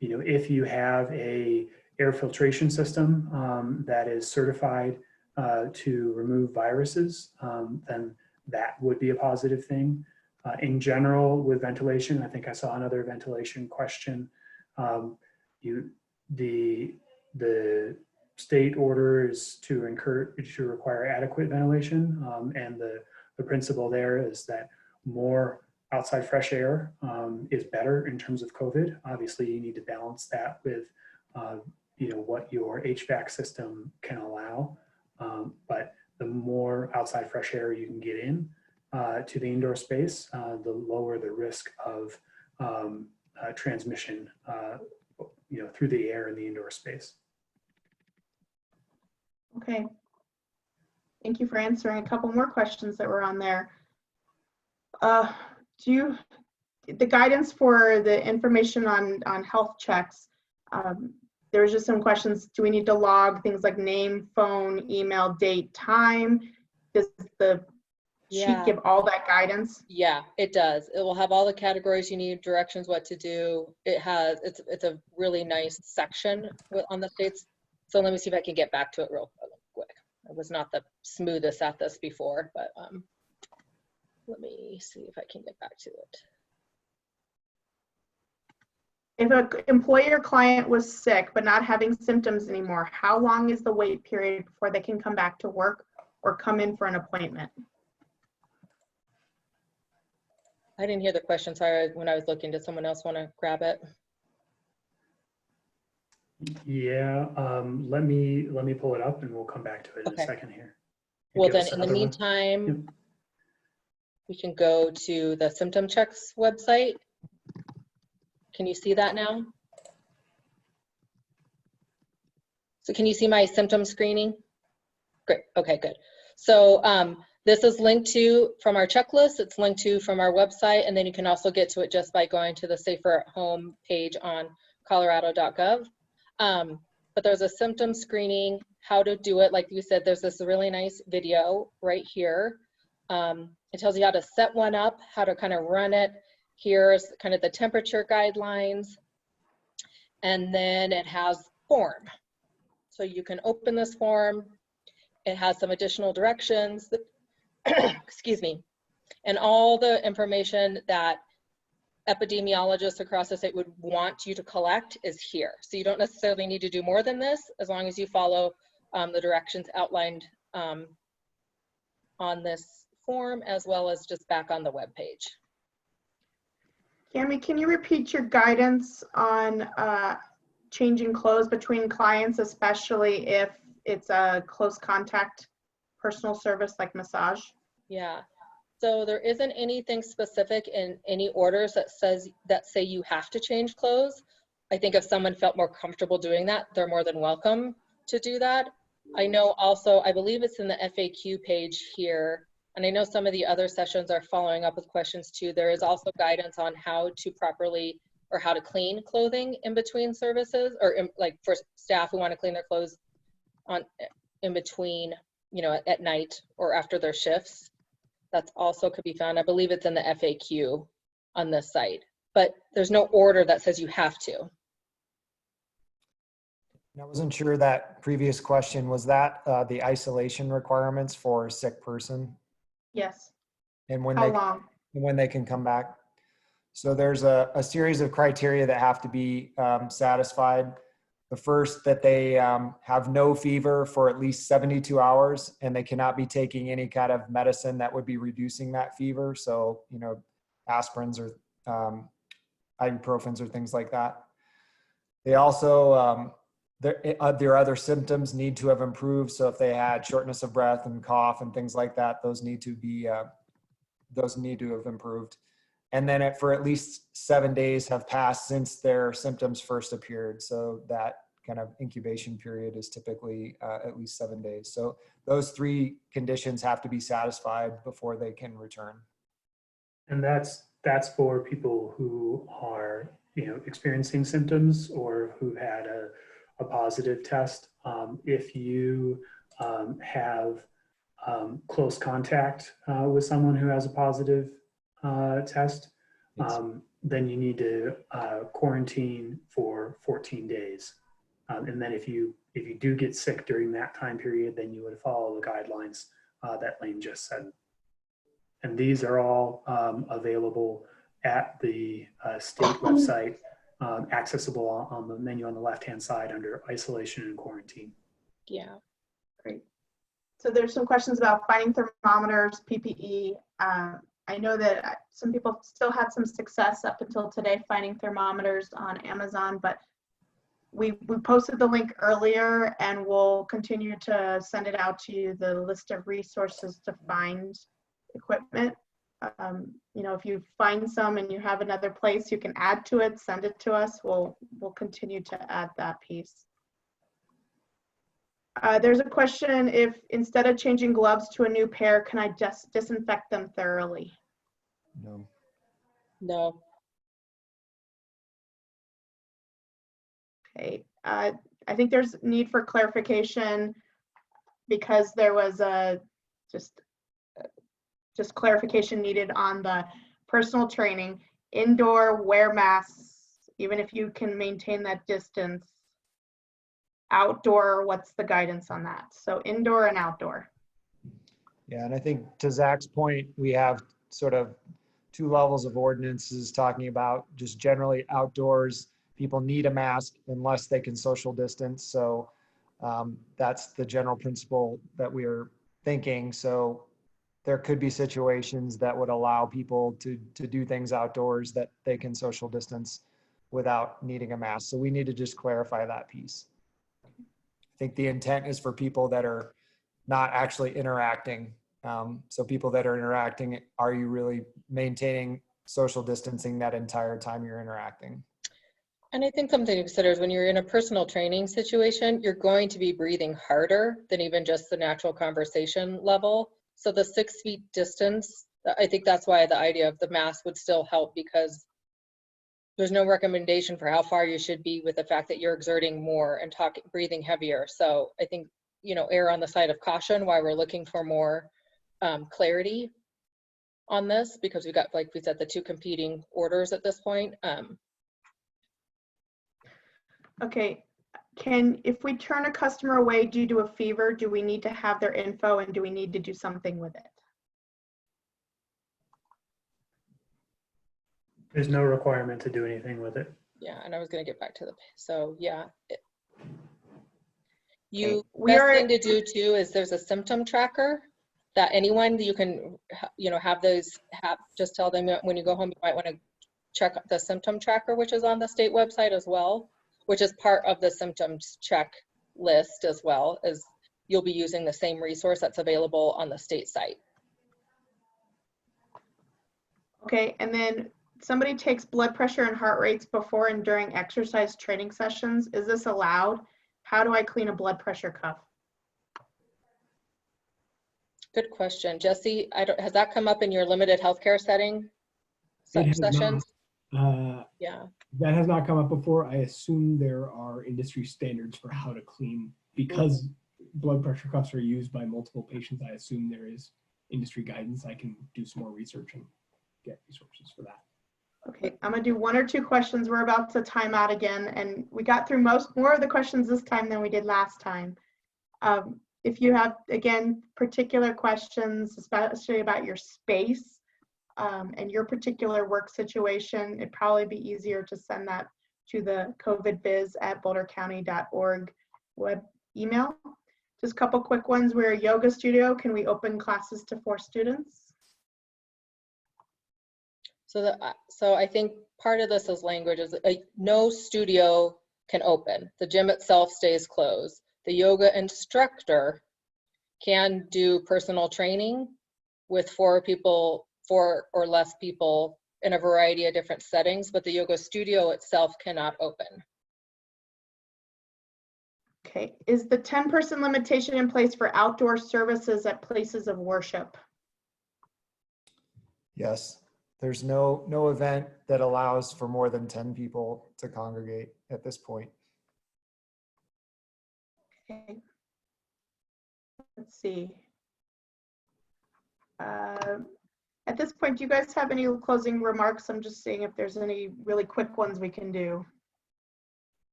if you have a air filtration system that is certified to remove viruses, then that would be a positive thing. In general, with ventilation, I think I saw another ventilation question. The state order is to require adequate ventilation. And the principle there is that more outside fresh air is better in terms of COVID. Obviously, you need to balance that with what your HVAC system can allow. But the more outside fresh air you can get in to the indoor space, the lower the risk of transmission through the air in the indoor space. Okay. Thank you for answering a couple more questions that were on there. The guidance for the information on health checks, there was just some questions. Do we need to log things like name, phone, email, date, time? Does the sheet give all that guidance? Yeah, it does. It will have all the categories you need, directions, what to do. It's a really nice section on the states. So let me see if I can get back to it real quick. I was not the smoothest at this before, but let me see if I can get back to it. If an employee or client was sick but not having symptoms anymore, how long is the wait period before they can come back to work or come in for an appointment? I didn't hear the question, sorry, when I was looking. Did someone else want to grab it? Yeah, let me pull it up and we'll come back to it in a second here. Well, then in the meantime, Yep. We can go to the symptom checks website. Can you see that now? So can you see my symptom screening? Great, okay, good. So this is linked to from our checklist, it's linked to from our website, and then you can also get to it just by going to the Safer at Home page on colorado.gov. But there's a symptom screening, how to do it. Like you said, there's this really nice video right here. It tells you how to set one up, how to kind of run it. Here's kind of the temperature guidelines. And then it has form. So you can open this form. It has some additional directions, excuse me, and all the information that epidemiologists across the state would want you to collect is here. So you don't necessarily need to do more than this, as long as you follow the directions outlined on this form, as well as just back on the web page. Cami, can you repeat your guidance on changing clothes between clients, especially if it's a close contact personal service like massage? Yeah, so there isn't anything specific in any orders that say you have to change clothes. I think if someone felt more comfortable doing that, they're more than welcome to do that. I know also, I believe it's in the FAQ page here, and I know some of the other sessions are following up with questions too. There is also guidance on how to properly or how to clean clothing in between services, or like for staff who want to clean their clothes in between, at night or after their shifts. That's also could be found. I believe it's in the FAQ on this site, but there's no order that says you have to. I wasn't sure that previous question, was that the isolation requirements for a sick person? Yes. And when How long? when they can come back? So there's a series of criteria that have to be satisfied. The first, that they have no fever for at least 72 hours, and they cannot be taking any kind of medicine that would be reducing that fever. So, aspirins or ibuprofens or things like that. They also, their other symptoms need to have improved. So if they had shortness of breath and cough and things like that, those need to have improved. And then for at least 7 days have passed since their symptoms first appeared. So that kind of incubation period is typically at least 7 days. So those three conditions have to be satisfied before they can return. And that's for people who are, experiencing symptoms or who had a positive test. If you have close contact with someone who has a positive test, then you need to quarantine for 14 days. And then if you do get sick during that time period, then you would follow the guidelines that Lane just said. And these are all available at the state website, accessible on the menu on the left-hand side under isolation and quarantine. Yeah. Great. So there's some questions about finding thermometers, PPE. I know that some people still had some success up until today finding thermometers on Amazon, but we posted the link earlier and we'll continue to send it out to you, the list of resources to find equipment. You know, if you find some and you have another place you can add to it, send it to us. We'll continue to add that piece. There's a question, if instead of changing gloves to a new pair, can I just disinfect them thoroughly? No. No. Okay, I think there's need for clarification because there was a just clarification needed on the personal training. Indoor, wear masks, even if you can maintain that distance. Outdoor, what's the guidance on that? So indoor and outdoor. Yeah, and I think to Zach's point, we have sort of two levels of ordinances talking about just generally outdoors. People need a mask unless they can social distance. So that's the general principle that we're thinking. So there could be situations that would allow people to do things outdoors that they can social distance without needing a mask. So we need to just clarify that piece. I think the intent is for people that are not actually interacting. So people that are interacting, are you really maintaining social distancing that entire time you're interacting? And I think something to consider is when you're in a personal training situation, you're going to be breathing harder than even just the natural conversation level. So the 6 feet distance, I think that's why the idea of the mask would still help, because there's no recommendation for how far you should be with the fact that you're exerting more and breathing heavier. So I think, you know, err on the side of caution while we're looking for more clarity on this, because we've got, like we said, the two competing orders at this point. Okay, if we turn a customer away due to a fever, do we need to have their info and do we need to do something with it? There's no requirement to do anything with it. Yeah, and I was going to get back to so yeah. Okay, Thing to do too is there's a symptom tracker that anyone you can, you know, just tell them when you go home, you might want to check the symptom tracker, which is on the state website as well, which is part of the symptoms checklist as well, as you'll be using the same resource that's available on the state site. Okay, and then somebody takes blood pressure and heart rates before and during exercise training sessions. Is this allowed? How do I clean a blood pressure cuff? Good question. Jesse, has that come up in your limited healthcare setting sessions? Yeah. That has not come up before. I assume there are industry standards for how to clean, because blood pressure cuffs are used by multiple patients. I assume there is industry guidance. I can do some more research and get resources for that. Okay, I'm gonna do 1 or 2 questions. We're about to time out again, and we got through more of the questions this time than we did last time. If you have, again, particular questions, especially about your space and your particular work situation, it'd probably be easier to send that to the covidbiz@bouldercounty.org web email. Just a couple quick ones. We're a yoga studio. Can we open classes to 4 students? So I think part of this is language. Is no studio can open. The gym itself stays closed. The yoga instructor can do personal training with 4 or less people in a variety of different settings, but the yoga studio itself cannot open. Okay, is the 10-person limitation in place for outdoor services at places of worship? Yes. There's no event that allows for more than 10 people to congregate at this point. Okay. Let's see. At this point, do you guys have any closing remarks? I'm just seeing if there's any really quick ones we can do.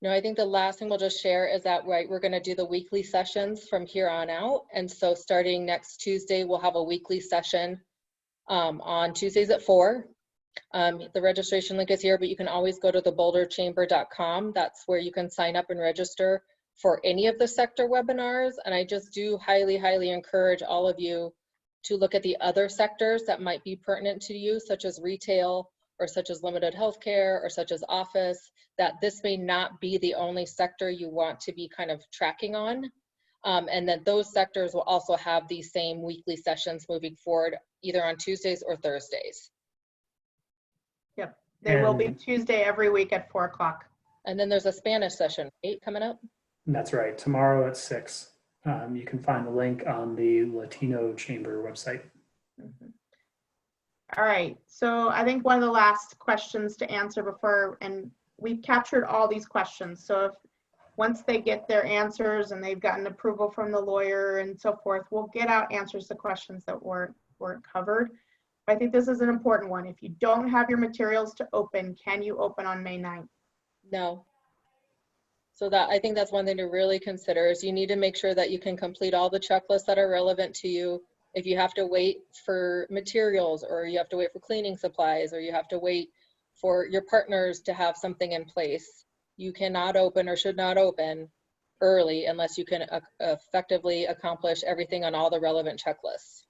No, I think the last thing we'll just share is that we're going to do the weekly sessions from here on out. And so starting next Tuesday, we'll have a weekly session on Tuesdays at 4. The registration link is here, but you can always go to the boulderchamber.com. That's where you can sign up and register for any of the sector webinars. And I just do highly, highly encourage all of you to look at the other sectors that might be pertinent to you, such as retail, or such as limited healthcare, or such as office, that this may not be the only sector you want to be kind of tracking on. And that those sectors will also have these same weekly sessions moving forward, either on Tuesdays or Thursdays. Yep, they will be And- Tuesday every week at 4 o'clock. And then there's a Spanish session, right, coming up? That's right, tomorrow at 6. You can find the link on the Latino Chamber website. Mhm. All right, so I think one of the last questions to answer before, and we've captured all these questions. So if once they get their answers and they've gotten approval from the lawyer and so forth, we'll get out answers to questions that weren't covered. But I think this is an important one. If you don't have your materials to open, can you open on May 9th? No. So that, I think that's one thing to really consider, is you need to make sure that you can complete all the checklists that are relevant to you. If you have to wait for materials, or you have to wait for cleaning supplies, or you have to wait for your partners to have something in place, you cannot open or should not open early unless you can effectively accomplish everything on all the relevant checklists.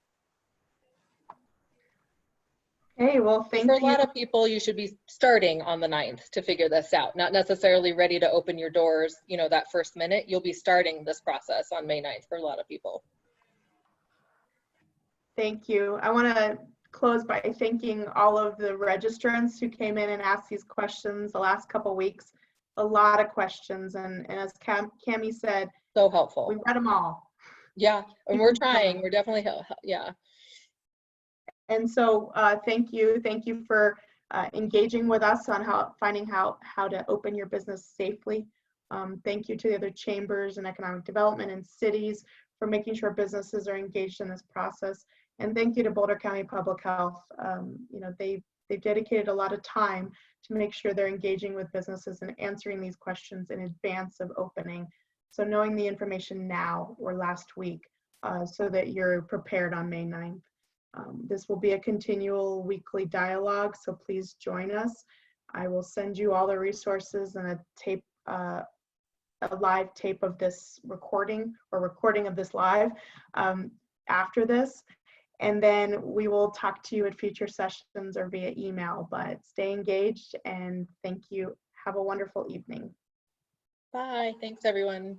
Okay, well, thank For a you. lot of people, you should be starting on the 9th to figure this out, not necessarily ready to open your doors, you know, that first minute. You'll be starting this process on May 9th for a lot of people. Thank you. I want to close by thanking all of the registrants who came in and asked these questions the last couple weeks. A lot of questions, and as Cami said, So helpful. we read them all. Yeah, and we're trying. We're definitely, yeah. And so thank you for engaging with us on finding how to open your business safely. Thank you to the other chambers and economic development and cities for making sure businesses are engaged in this process. And thank you to Boulder County Public Health. You know, they've dedicated a lot of time to make sure they're engaging with businesses and answering these questions in advance of opening. So knowing the information now or last week so that you're prepared on May 9th. This will be a continual weekly dialogue, so please join us. I will send you all the resources and a tape, a live tape of this recording, or recording of this live after this. And then we will talk to you at future sessions or via email, but stay engaged and thank you. Have a wonderful evening. Bye. Thanks, everyone.